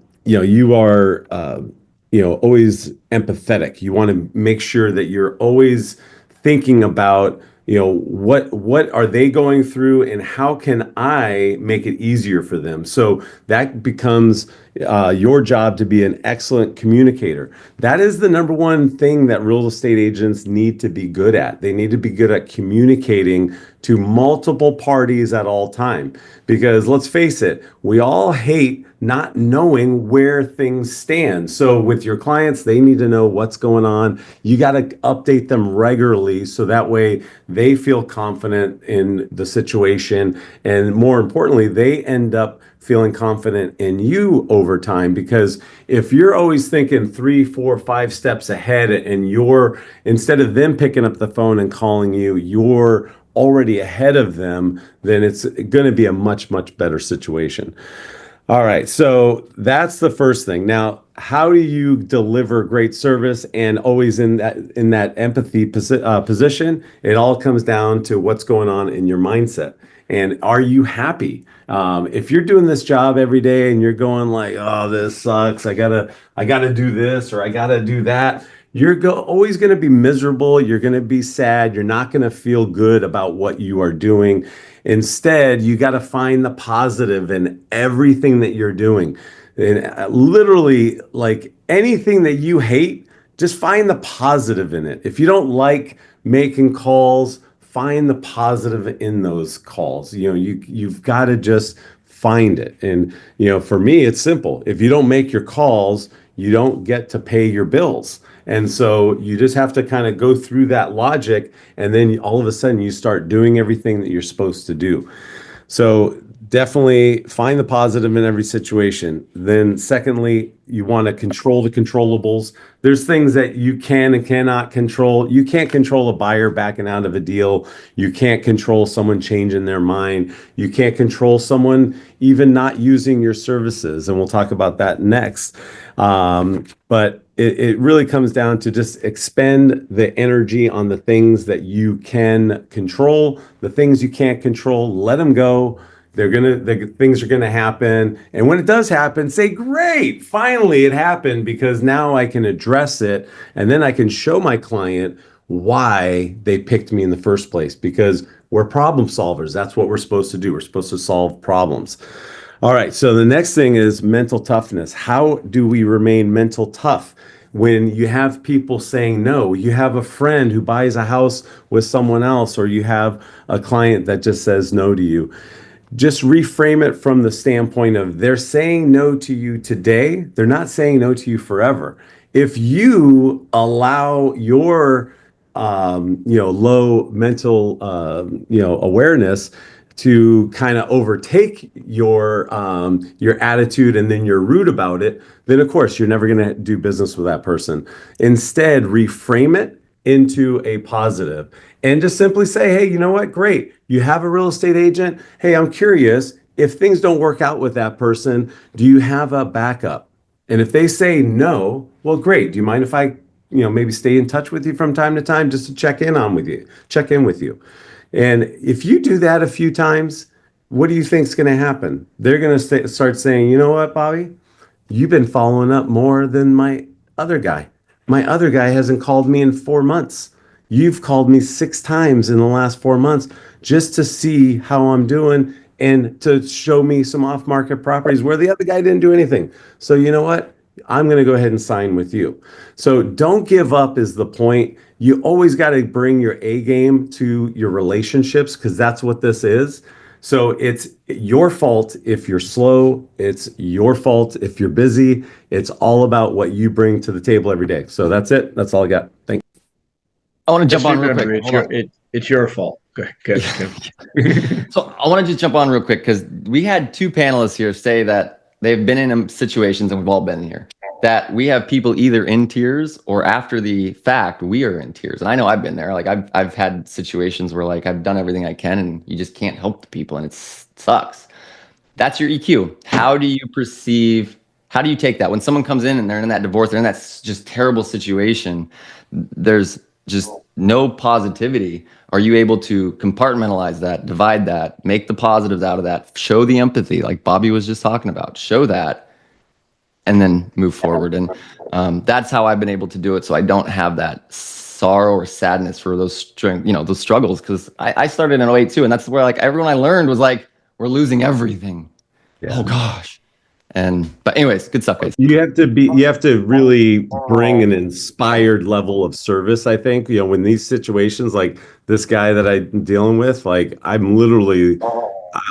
empathetic. You want to make sure that you're always thinking about, what are they going through and how can I make it easier for them? So that becomes your job to be an excellent communicator. That is the number one thing that real estate agents need to be good at. They need to be good at communicating to multiple parties at all time. Because let's face it, we all hate not knowing where things stand. So with your clients, they need to know what's going on. You got to update them regularly so that way they feel confident in the situation. And more importantly, they end up feeling confident in you over time. Because if you're always thinking 3, 4, 5 steps ahead and instead of them picking up the phone and calling you, you're already ahead of them, then it's going to be a much, much better situation. All right, so that's the first thing. Now, how do you deliver great service and always in that empathy position? It all comes down to what's going on in your mindset. And are you happy? If you're doing this job every day and you're going like, "Oh, this sucks. I gotta do this or I gotta do that," you're always going to be miserable. You're going to be sad. You're not going to feel good about what you are doing. Instead, you got to find the positive in everything that you're doing. And literally, like anything that you hate, just find the positive in it. If you don't like making calls, find the positive in those calls. You've got to just find it. And for me, it's simple. If you don't make your calls, you don't get to pay your bills. And so you just have to kind of go through that logic, and then all of a sudden you start doing everything that you're supposed to do. So definitely find the positive in every situation. Then secondly, you want to control the controllables. There's things that you can and cannot control. You can't control a buyer backing out of a deal. You can't control someone changing their mind. You can't control someone even not using your services. And we'll talk about that next. But it really comes down to just expend the energy on the things that you can control. The things you can't control, let them go. Things are gonna happen. And when it does happen, say, great, finally it happened, because now I can address it and then I can show my client why they picked me in the first place, because we're problem solvers. That's what we're supposed to do. We're supposed to solve problems. All right, so the next thing is mental toughness. How do we remain mental tough when you have people saying no? You have a friend who buys a house with someone else, or you have a client that just says no to you. Just reframe it from the standpoint of they're saying no to you today. They're not saying no to you forever. If you allow your low mental awareness to kind of overtake your attitude and then you're rude about it, then of course you're never going to do business with that person. Instead, reframe it into a positive and just simply say, hey, you know what? Great. You have a real estate agent. Hey, I'm curious, if things don't work out with that person, do you have a backup? And if they say no, well, great. Do you mind if I, maybe stay in touch with you from time to time just to check in with you? And if you do that a few times, what do you think is going to happen? They're going to start saying, you know what, Bobby? You've been following up more than my other guy. My other guy hasn't called me in 4 months. You've called me 6 times in the last 4 months just to see how I'm doing and to show me some off-market properties where the other guy didn't do anything. So you know what? I'm going to go ahead and sign with you. So don't give up is the point. You always got to bring your A game to your relationships because that's what this is. So it's your fault if you're slow. It's your fault if you're busy. It's all about what you bring to the table every day. So that's it. That's all I got. Thank you. I want to jump on real Remember, quick. it's your fault. Good. So I want to just jump on real quick because we had 2 panelists here say that they've been in situations, and we've all been here, that we have people either in tears or after the fact, we are in tears. And I know I've been there. Like I've had situations where like I've done everything I can and you just can't help the people and it sucks. That's your EQ. How do you take that when someone comes in and they're in that divorce, they're in that just terrible situation, there's just no positivity? Are you able to compartmentalize that, divide that, make the positives out of that, show the empathy like Bobby was just talking about, show that, and then move forward? And that's how I've been able to do it. So I don't have that sorrow or sadness for those those struggles. Cause I started in 08 too. And that's where like everyone I learned was like, we're losing everything. Yeah. Oh gosh. But anyways, good stuff, guys. You have to really bring an inspired level of service. I think, when these situations like this guy that I'm dealing with, like I'm literally,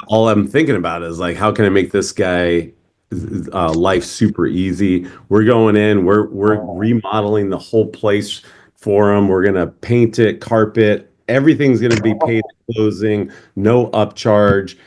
all I'm thinking about is like, how can I make this guy life super easy? We're going in, we're remodeling the whole place for him. We're going to paint it, carpet, everything's going to be paid at closing, no upcharge.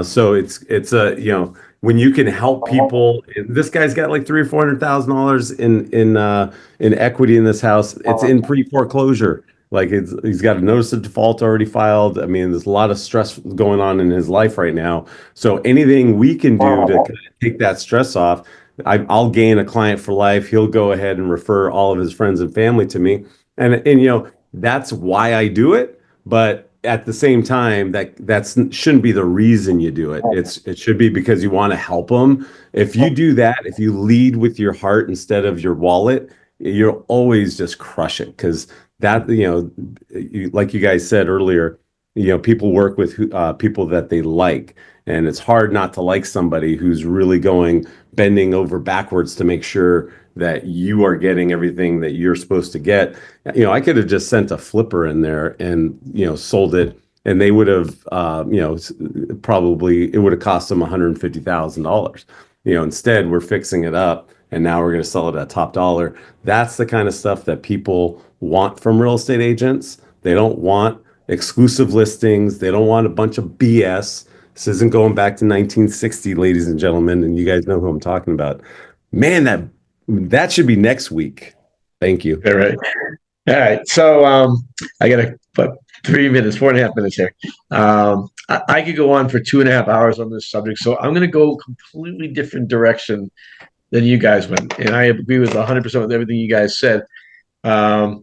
So it's a, when you can help people, this guy's got like $300,000 or $400,000 in equity in this house. It's in pre-foreclosure. Like he's got a notice of default already filed. I mean, there's a lot of stress going on in his life right now. So anything we can do to kind of take that stress off, I'll gain a client for life. He'll go ahead and refer all of his friends and family to me, and that's why I do it. But at the same time, that shouldn't be the reason you do it. It should be because you want to help them. If you do that, if you lead with your heart instead of your wallet, you'll always just crush it. Because that, like you guys said earlier, people work with people that they like, and it's hard not to like somebody who's really bending over backwards to make sure that you are getting everything that you're supposed to get. I could have just sent a flipper in there and, sold it, and they would have, probably it would have cost them $150,000. Instead we're fixing it up and now we're going to sell it at top dollar. That's the kind of stuff that people want from real estate agents. They don't want exclusive listings. They don't want a bunch of BS. This isn't going back to 1960, ladies and gentlemen, and you guys know who I'm talking about. Man, that should be next week. Thank you. All right. So I got 4.5 minutes here. I could go on for 2.5 hours on this subject. So I'm going to go completely different direction than you guys went. And I agree with 100% with everything you guys said. I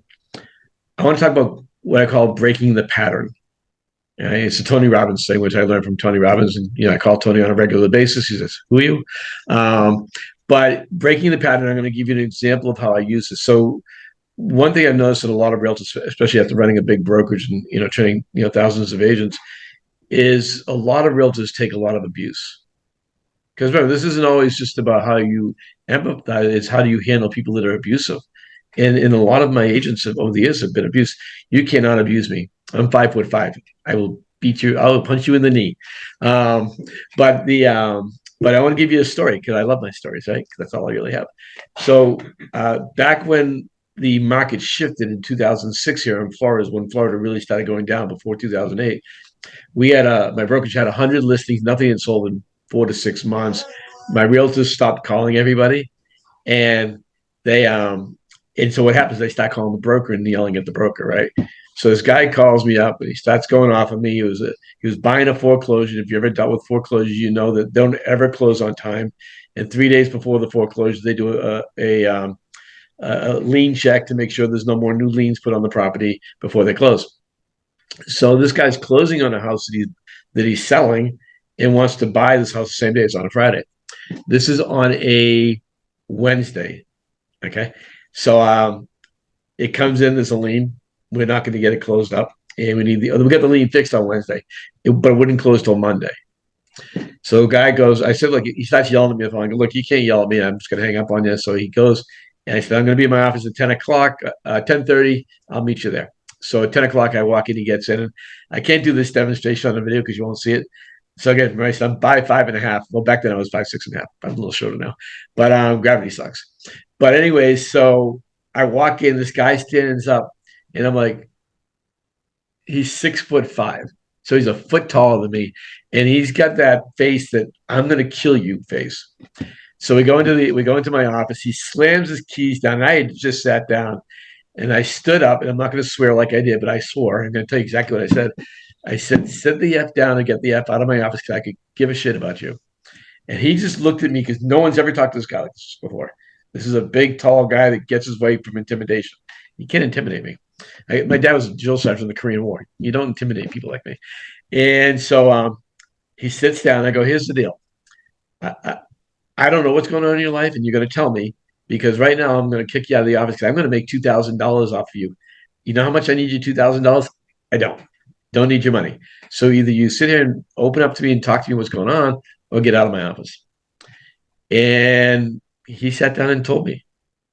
want to talk about what I call breaking the pattern. It's a Tony Robbins thing, which I learned from Tony Robbins. And, I call Tony on a regular basis. He says, who are you? But breaking the pattern, I'm going to give you an example of how I use this. So one thing I've noticed that a lot of realtors, especially after running a big brokerage and, training, thousands of agents, is a lot of realtors take a lot of abuse. Because remember, this isn't always just about how you empathize. It's how do you handle people that are abusive. And a lot of my agents over the years have been abused. You cannot abuse me. I'm 5'5". I will beat you. I will punch you in the knee. But I want to give you a story because I love my stories, right? That's all I really have. So back when the market shifted in 2006 here in Florida, when Florida really started going down before 2008, We had my brokerage had 100 listings, nothing had sold in 4 to 6 months. My realtors stopped calling everybody, and they and so what happens? They start calling the broker and yelling at the broker, right? So this guy calls me up and he starts going off of me. He was buying a foreclosure. If you ever dealt with foreclosures, you know that they don't ever close on time. And 3 days before the foreclosure, they do a lien check to make sure there's no more new liens put on the property before they close. So this guy's closing on a house that he's selling and wants to buy this house the same day. It's on a Friday. This is on a Wednesday. Okay. So it comes in, there's a lien. We're not going to get it closed up. And we got the lien fixed on Wednesday, but it wouldn't close till Monday. So the guy goes, I said, look, he starts yelling at me. I'm like, look, you can't yell at me. I'm just going to hang up on you. So he goes, and I said, I'm going to be in my office at 10 o'clock, 10:30. I'll meet you there. So at 10 o'clock, I walk in, he gets in. And I can't do this demonstration on the video because you won't see it. So again, right, so I'm by 5.5. Well, back then I was 5'6.5". I'm a little shorter now. But gravity sucks. But anyways, so I walk in, this guy stands up, and I'm like, he's 6'5". So he's a foot taller than me. And he's got that face that I'm gonna kill you face. So we go into my office. He slams his keys down. I had just sat down and I stood up, and I'm not gonna swear like I did, but I swore. I'm gonna tell you exactly what I said. I said, sit the F down and get the F out of my office because I could give a shit about you. And he just looked at me because no one's ever talked to this guy like this before. This is a big, tall guy that gets his way from intimidation. You can't intimidate me. My dad was a drill sergeant in the Korean War. You don't intimidate people like me. And so he sits down. And I go, here's the deal. I don't know what's going on in your life, and you're going to tell me because right now I'm going to kick you out of the office because I'm going to make $2,000 off of you. You know how much I need you $2,000? I don't need your money. So either you sit here and open up to me and talk to me what's going on, or get out of my office. And he sat down and told me,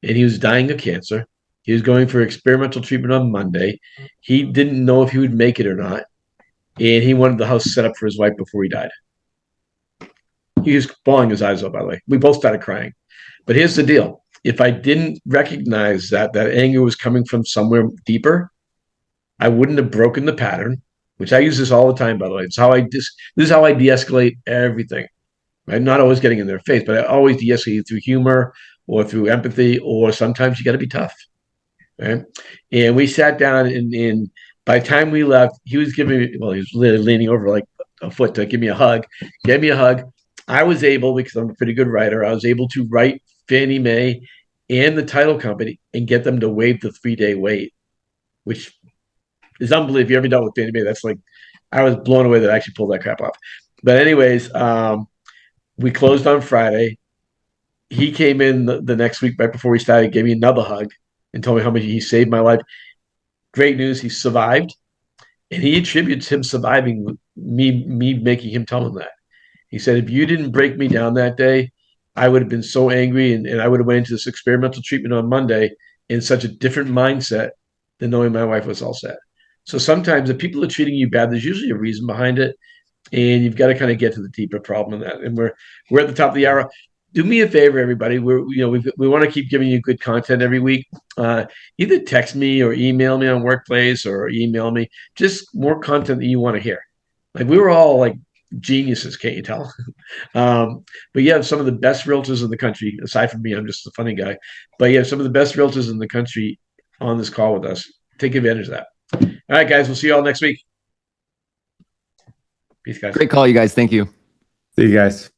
and he was dying of cancer. He was going for experimental treatment on Monday. He didn't know if he would make it or not. And he wanted the house set up for his wife before he died. He was bawling his eyes out, by the way. We both started crying. But here's the deal. If I didn't recognize that anger was coming from somewhere deeper, I wouldn't have broken the pattern, which I use this all the time, by the way. It's how this is how I de-escalate everything. I'm not always getting in their face, but I always de-escalate through humor or through empathy, or sometimes you got to be tough. Right? And we sat down, and by the time we left, he was giving me, well, he was literally leaning over like a foot to give me a hug. Gave me a hug. I was able, because I'm a pretty good writer, I was able to write Fannie Mae and the title company and get them to waive the 3-day wait, which is unbelievable. If you ever dealt with Fannie Mae, that's like, I was blown away that I actually pulled that crap off. But anyways, we closed on Friday. He came in the next week, right before we started, gave me another hug and told me how much he saved my life. Great news, he survived. And he attributes him surviving me making him tell him that. He said, if you didn't break me down that day, I would have been so angry, and I would have went into this experimental treatment on Monday in such a different mindset than knowing my wife was all set. So sometimes if people are treating you bad, there's usually a reason behind it. And you've got to kind of get to the deeper problem in that. And we're at the top of the hour. Do me a favor, everybody. We want to keep giving you good content every week. Either text me or email me on Workplace, or email me just more content that you want to hear. Like, we were all like geniuses, can't you tell? But you have some of the best realtors in the country. Aside from me, I'm just a funny guy. But you have some of the best realtors in the country on this call with us. Take advantage of that. All right, guys. We'll see you all next week. Peace, guys. Great call, you guys. Thank you. See you guys.